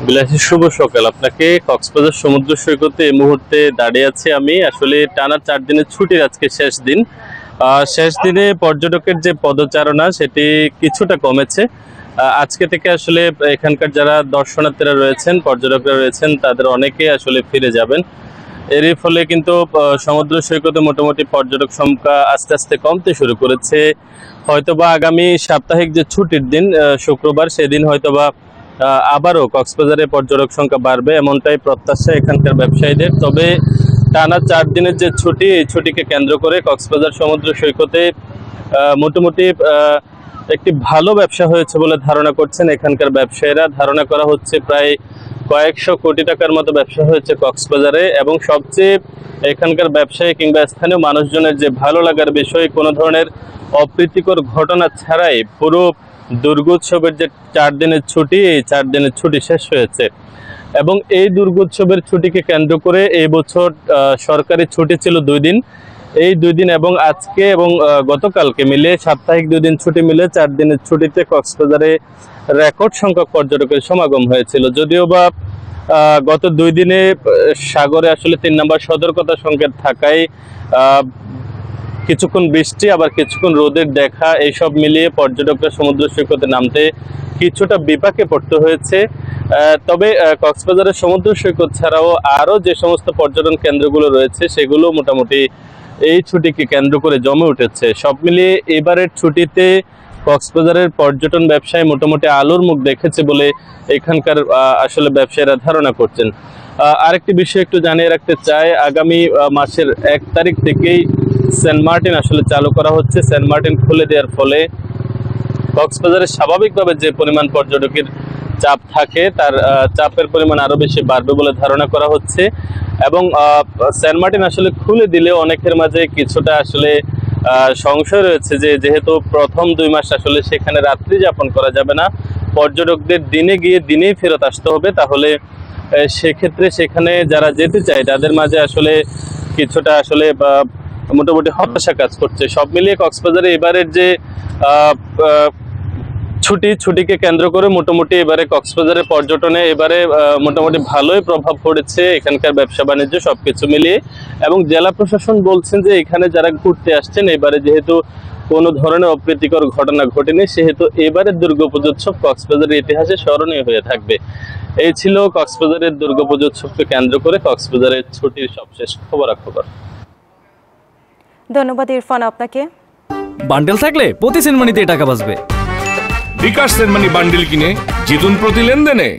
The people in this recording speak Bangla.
বিলাসী শুভ সকাল। আপনাকে কক্সবাজার সমুদ্র সৈকতে এই মুহূর্তে দাঁড়িয়ে আছি আমি। আসলে টানা 4 দিনের ছুটির আজকে শেষ দিন। শেষ দিনে পর্যটকের যে পদচারণা সেটি কিছুটা কমেছে। আজকে থেকে আসলে এখানকার যারা দর্শনার্থীরা রয়েছেন, পর্যটকরা রয়েছেন, তাদের অনেকেই আসলে ফিরে যাবেন। এরই ফলে কিন্তু সমুদ্র সৈকতে মোটামুটি পর্যটক সংখ্যা আস্তে আস্তে কমতে শুরু করেছে। হয়তোবা আগামী সাপ্তাহিক যে ছুটির দিন শুক্রবার, সেদিন হয়তোবা আবারও কক্সবাজারে পর্যটক সংখ্যা বাড়বে, এমনটাই প্রত্যাশা এখানকার ব্যবসায়ীদের। তবে টানা 4 দিনের যে ছুটি, এই ছুটিকে কেন্দ্র করে কক্সবাজার সমুদ্র সৈকতে মোটামুটি একটি ভালো ব্যবসা হয়েছে বলে ধারণা করছেন এখানকার ব্যবসায়ীরা। ধারণা করা হচ্ছে প্রায় কয়েকশো কোটি টাকার মতো ব্যবসা হয়েছে কক্সবাজারে। এবং সবচেয়ে এখানকার ব্যবসায়ী কিংবা স্থানীয় মানুষজনের যে ভালো লাগার বিষয়, কোনো ধরনের অপ্রীতিকর ঘটনা ছাড়াই পুরো দুর্গোৎসবের যে 4 দিনের ছুটি, এই 4 দিনের ছুটি শেষ হয়েছে। এবং এই দুর্গোৎসবের ছুটিকে কেন্দ্র করে এই বছর সরকারি ছুটি ছিল 2 দিন। এই 2 দিন এবং আজকে এবং গতকালকে মিলে সাপ্তাহিক 2 দিন ছুটি মিলে 4 দিনের ছুটিতে কক্সবাজারে রেকর্ড সংখ্যক পর্যটকের সমাগম হয়েছিল। যদিও বা গত 2 দিনে সাগরে আসলে 3 নম্বর সতর্কতা সংকেত থাকায় কিছুক্ষণ বৃষ্টি আবার কিছুক্ষণ রোদের দেখা, এইসব মিলিয়ে পর্যটকরা সমুদ্র সৈকতে নামতে কিছুটা বিপাকে পড়তে হয়েছে। তবে কক্সবাজারের সমুদ্র সৈকত ছাড়াও আরও যে সমস্ত পর্যটন কেন্দ্রগুলো রয়েছে সেগুলো মোটামুটি এই ছুটিকে কেন্দ্র করে জমে উঠেছে। সব মিলিয়ে এবারের ছুটিতে কক্সবাজারের পর্যটন ব্যবসায় মোটামুটি আলোর মুখ দেখেছে বলে এখানকার আসলে ব্যবসায়ীরা ধারণা করছেন। আরেকটি বিষয় একটু জানিয়ে রাখতে চাই, আগামী মাসের 1 তারিখ থেকেই সেন্ট মার্টিন আসলে চালু করা হচ্ছে। সেন্ট মার্টিন খুলে দেওয়ার ফলে কক্সবাজারে স্বাভাবিকভাবে যে পরিমাণ পর্যটকের চাপ থাকে, তার চাপের পরিমাণ আরো বেশি বাড়বে বলে ধারণা করা হচ্ছে। এবং সেন্ট মার্টিন আসলে খুলে দিলে অনেকের মাঝে কিছুটা আসলে সংশয় রয়েছে যে যেহেতু প্রথম 2 মাস আসলে সেখানে রাত্রি যাপন করা যাবে না, পর্যটকদের দিনে গিয়ে দিনেই ফেরত আসতে হবে, তাহলে সেক্ষেত্রে সেখানে যারা যেতে চায় তাদের মাঝে আসলে কিছুটা আসলে মোটামুটি হতাশা কাজ করছে। সব মিলিয়ে কক্সবাজারে এবারের যে ছুটিকে কেন্দ্র করে মোটামুটি এবারে কক্সবাজারের পর্যটনে এবারে মোটামুটি ভালোই প্রভাব পড়েছে এখানকার ব্যবসা বাণিজ্য সবকিছু মিলিয়ে। এবং জেলা প্রশাসন বলছেন যে এখানে যারা ঘুরতে আসছেন, এবারে যেহেতু কোনো ধরনের অপ্রীতিকর ঘটনা ঘটেনি, সেহেতু এবারের দুর্গাপুজোৎসব কক্সবাজারের ইতিহাসে স্মরণীয় হয়ে থাকবে। এই ছিল কক্সবাজারের দুর্গাপুজোৎসবকে কেন্দ্র করে কক্সবাজারের ছুটির সবশেষ খবরাখবর। ধন্যবাদ ইরফান আপনাকে। বান্ডেল থাকলে প্রতি সেনমানিতে টাকা বাঁচবে। বিকাশ সেনমানি বান্ডেল কিনে জিতুন প্রতি লেনদেনে।